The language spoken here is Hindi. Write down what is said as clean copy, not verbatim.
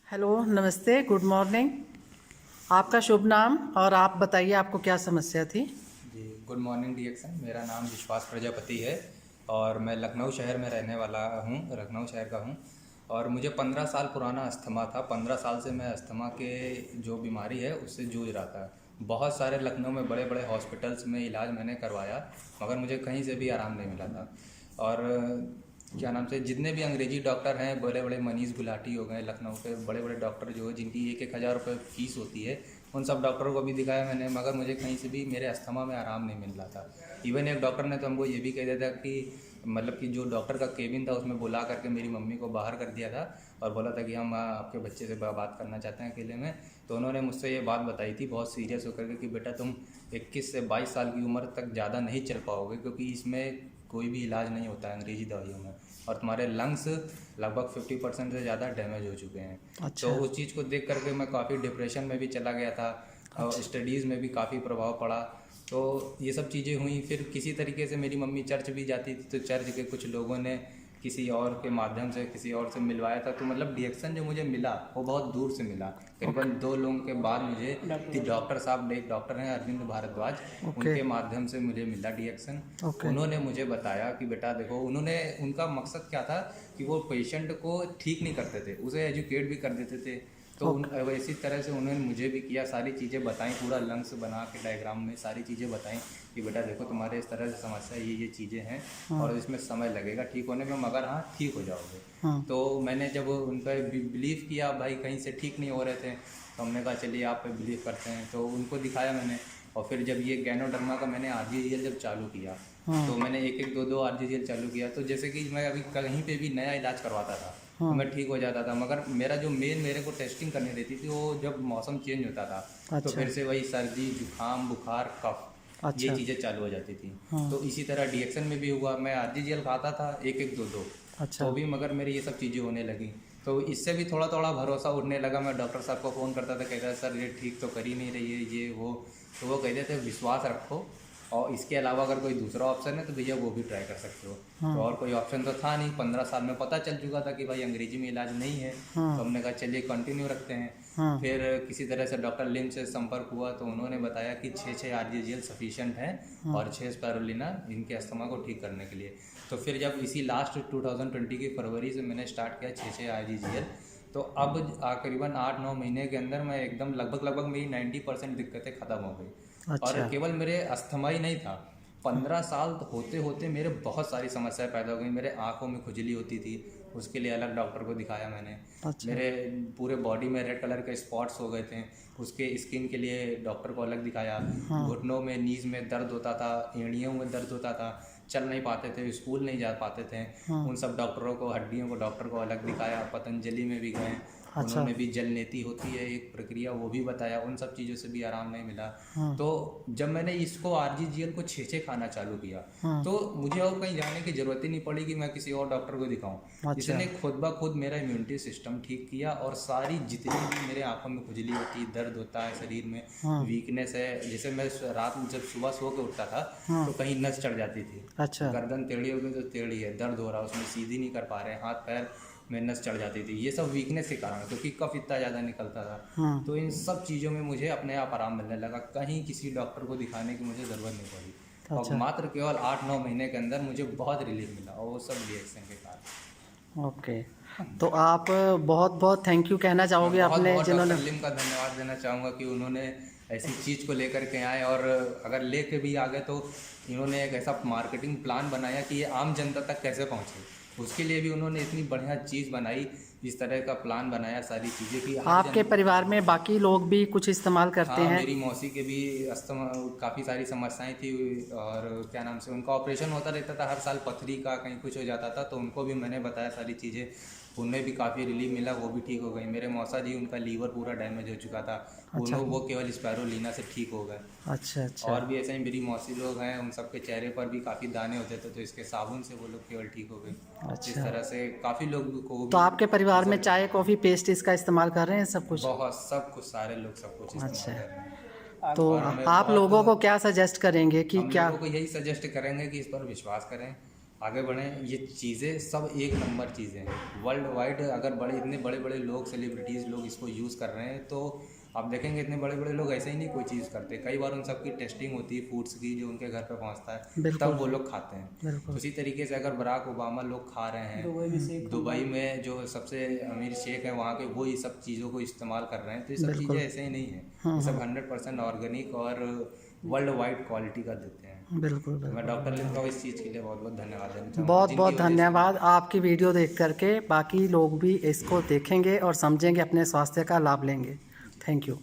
हेलो, नमस्ते, गुड मॉर्निंग। आपका शुभ नाम और आप बताइए आपको क्या समस्या थी? जी, गुड मॉर्निंग डिएक्सन। मेरा नाम विश्वास प्रजापति है और मैं लखनऊ शहर में रहने वाला हूँ, लखनऊ शहर का हूँ। और मुझे 15 साल पुराना अस्थमा था। 15 साल से मैं अस्थमा के जो बीमारी है उससे जूझ रहा था। बहुत सारे लखनऊ में बड़े बड़े हॉस्पिटल्स में इलाज मैंने करवाया, मगर मुझे कहीं से भी आराम नहीं मिला था। और क्या नाम से जितने भी अंग्रेजी डॉक्टर हैं, बड़े बड़े मनीष गुलाटी हो गए, लखनऊ के बड़े बड़े डॉक्टर जो है जिनकी 1-1 हज़ार रुपये फीस होती है, उन सब डॉक्टरों को भी दिखाया मैंने, मगर मुझे कहीं से भी मेरे अस्थमा में आराम नहीं मिल रहा था। इवन एक डॉक्टर ने तो हमको ये भी कह दिया था कि मतलब कि जो डॉक्टर का केबिन था उसमें बुला करके मेरी मम्मी को बाहर कर दिया था और बोला था कि हम आपके बच्चे से बात करना चाहते हैं अकेले में। तो उन्होंने मुझसे ये बात बताई थी बहुत सीरियस होकर के कि बेटा तुम 21 से 22 साल की उम्र तक ज़्यादा नहीं चल पाओगे, क्योंकि इसमें कोई भी इलाज नहीं होता है अंग्रेजी दवाइयों में, और तुम्हारे लंग्स लगभग 50% से ज़्यादा डैमेज हो चुके हैं। अच्छा। तो उस चीज़ को देख करके मैं काफ़ी डिप्रेशन में भी चला गया था और स्टडीज़ में भी काफ़ी प्रभाव पड़ा। तो ये सब चीज़ें हुई। फिर किसी तरीके से मेरी मम्मी चर्च भी जाती थी, तो चर्च के कुछ लोगों ने किसी और के माध्यम से किसी और से मिलवाया था। तो मतलब डिएक्शन जो मुझे मिला वो बहुत दूर से मिला। करीबन 2 लोगों के बाद मुझे डॉक्टर साहब, एक डॉक्टर हैं अरविंद भारद्वाज, ओके। उनके माध्यम से मुझे मिला डिएक्शन। ओके। उन्होंने मुझे बताया कि बेटा देखो, उनका मकसद क्या था कि वो पेशेंट को ठीक नहीं करते थे, उसे एजुकेट भी कर देते थे। तो इसी तरह से उन्होंने मुझे भी किया, सारी चीज़ें बताई, पूरा लंग्स बना के डायग्राम में सारी चीज़ें बताई कि बेटा देखो तुम्हारे इस तरह से समस्या ये चीज़ें हैं और इसमें समय लगेगा ठीक होने में, मगर हाँ ठीक हो जाओगे। तो मैंने जब उनका बिलीव किया, भाई कहीं से ठीक नहीं हो रहे थे, तो हमने कहा चलिए आप पे बिलीव करते हैं। तो उनको दिखाया मैंने, और फिर जब ये गैनोडर्मा का मैंने आरजीजीएल जब चालू किया, तो मैंने 1-1, 2-2 आरजीजीएल चालू किया। तो जैसे कि मैं अभी कहीं पे भी नया इलाज करवाता था तो मैं ठीक हो जाता था, मगर मेरा जो मेरे को टेस्टिंग करनी रहती थी वो जब मौसम चेंज होता था, तो फिर से वही सर्दी, जुकाम, बुखार, कफ, ये चीज़ें चालू हो जाती थी। तो इसी तरह डिएक्शन में भी हुआ। मैं आरजीजीएल खाता था 1-1, 2-2, तो भी मगर मेरी ये सब चीज़ें होने लगी। तो इससे भी थोड़ा थोड़ा भरोसा उठने लगा। मैं डॉक्टर साहब को फ़ोन करता था, कहता सर ये ठीक तो कर ही नहीं रही है ये वो। तो वो कहते थे विश्वास रखो, और इसके अलावा अगर कोई दूसरा ऑप्शन है तो भैया वो भी ट्राई कर सकते हो। तो और कोई ऑप्शन तो था नहीं। 15 साल में पता चल चुका था कि भाई अंग्रेजी में इलाज नहीं है। तो हमने कहा चलिए कंटिन्यू रखते हैं। फिर किसी तरह से डॉक्टर लिम से संपर्क हुआ, तो उन्होंने बताया कि 6 आरजीजीएल सफिशिएंट है और 6 स्पायरुलिना इनके अस्थमा को ठीक करने के लिए। तो फिर जब इसी लास्ट 2020 की फरवरी से मैंने स्टार्ट किया 6 आरजीजीएल, तो अब करीबन 8-9 महीने के अंदर मैं एकदम लगभग मेरी 90% दिक्कतें ख़त्म हो गई। और केवल मेरे अस्थमा ही नहीं था, 15 साल होते होते मेरे बहुत सारी समस्याएं पैदा हो गई। मेरे आँखों में खुजली होती थी, उसके लिए अलग डॉक्टर को दिखाया मैंने। मेरे पूरे बॉडी में रेड कलर के स्पॉट्स हो गए थे, उसके स्किन के लिए डॉक्टर को अलग दिखाया। घुटनों में, नीज में दर्द होता था, एड़ियों में दर्द होता था, चल नहीं पाते थे, स्कूल नहीं जा पाते थे। उन सब डॉक्टरों को, हड्डियों को डॉक्टर को अलग दिखाया। पतंजलि में भी गए, उन्होंने भी जल नेति होती है एक प्रक्रिया, वो भी बताया। उन सब चीज़ों से भी आराम नहीं मिला। तो जब मैंने इसको आरजीजीएल को 6 खाना चालू किया, तो मुझे और कहीं जाने की जरूरत ही नहीं पड़ी कि मैं किसी और डॉक्टर को दिखाऊं। इसने खुद ब खुद मेरा इम्यूनिटी सिस्टम ठीक किया, और सारी जितनी भी मेरे आंखों में खुजली होती है, दर्द होता है शरीर में, वीकनेस है, जैसे मैं रात में जब सुबह सो के उठता था तो कहीं नस चढ़ जाती थी। गर्दन टेढ़ी हो गई तो टेढ़ी है, दर्द हो रहा है, उसमें सीधी नहीं कर पा रहे, हाथ पैर में नस चढ़ जाती थी, ये सब वीकनेस के कारण, क्योंकि कफ इतना ज़्यादा निकलता था। तो इन सब चीज़ों में मुझे अपने आप आराम मिलने लगा, कहीं किसी डॉक्टर को दिखाने की मुझे ज़रूरत नहीं पड़ी। और मात्र केवल 8-9 महीने के अंदर मुझे बहुत रिलीफ मिला, और वो सब डिएक्शन के कारण। ओके, तो आप बहुत बहुत थैंक यू कहना चाहोगे अपने जिन्होंने डॉक्टर लिम का धन्यवाद देना चाहूँगा कि उन्होंने ऐसी चीज़ को लेकर के आए, और अगर लेके भी आ गए तो इन्होंने एक ऐसा मार्केटिंग प्लान बनाया कि ये आम जनता तक कैसे पहुँचे। उसके लिए भी उन्होंने इतनी बढ़िया चीज़ बनाई, इस तरह का प्लान बनाया, सारी चीज़ें कि आपके परिवार में बाकी लोग भी कुछ इस्तेमाल करते हैं? मेरी मौसी के भी अस्थमा काफ़ी सारी समस्याएं थी, और क्या नाम से उनका ऑपरेशन होता रहता था हर साल, पथरी का कहीं कुछ हो जाता था, तो उनको भी मैंने बताया सारी चीज़ें, उन्हें भी काफ़ी रिलीफ मिला, वो भी ठीक हो गई। मेरे मौसा जी, उनका लीवर पूरा डैमेज हो चुका था, वो केवल स्पायरुलिना से ठीक हो गए। अच्छा। और भी ऐसे ही मेरी मौसी लोग हैं, उन सबके चेहरे पर भी काफ़ी दाने होते थे, तो इसके साबुन से वो लोग केवल ठीक हो गए। इस तरह से काफ़ी लोग को। तो आपके परिवार में चाय, कॉफ़ी, पेस्ट इसका इस्तेमाल कर रहे हैं सब कुछ? बहुत, सब कुछ, सारे लोग सब कुछ इस्तेमाल कर रहे हैं। तो आप लोगों को क्या सजेस्ट करेंगे कि हम क्या? लोगों को यही सजेस्ट करेंगे कि इस पर विश्वास करें, आगे बढ़ें। ये चीज़ें सब एक नंबर चीज़ें हैं वर्ल्ड वाइड। अगर बड़े इतने बड़े बड़े लोग, सेलिब्रिटीज़ लोग इसको यूज़ कर रहे हैं, तो आप देखेंगे इतने बड़े बड़े लोग ऐसे ही नहीं कोई चीज़ करते। कई बार उन सबकी टेस्टिंग होती है फूड्स की, जो उनके घर पे पहुंचता है, बिल्कुल। तब वो लोग खाते हैं। बिल्कुल। उसी तरीके से अगर बराक ओबामा लोग खा रहे हैं, दुबई में जो सबसे अमीर शेख है वहाँ के, वो ये सब चीज़ों को इस्तेमाल कर रहे हैं, तो ये सब बिल्कुल। चीज़ें ऐसे ही नहीं है। ये सब 100% ऑर्गेनिक और वर्ल्ड वाइड क्वालिटी का देते हैं। बिल्कुल मैं बिल्कुल। डॉक्टर लिन का इस चीज़ के लिए बहुत बहुत धन्यवाद देना चाहूँगा, बहुत जिनकी बहुत वजह से धन्यवाद। आपकी वीडियो देख करके बाकी लोग भी इसको देखेंगे और समझेंगे, अपने स्वास्थ्य का लाभ लेंगे। Thank you.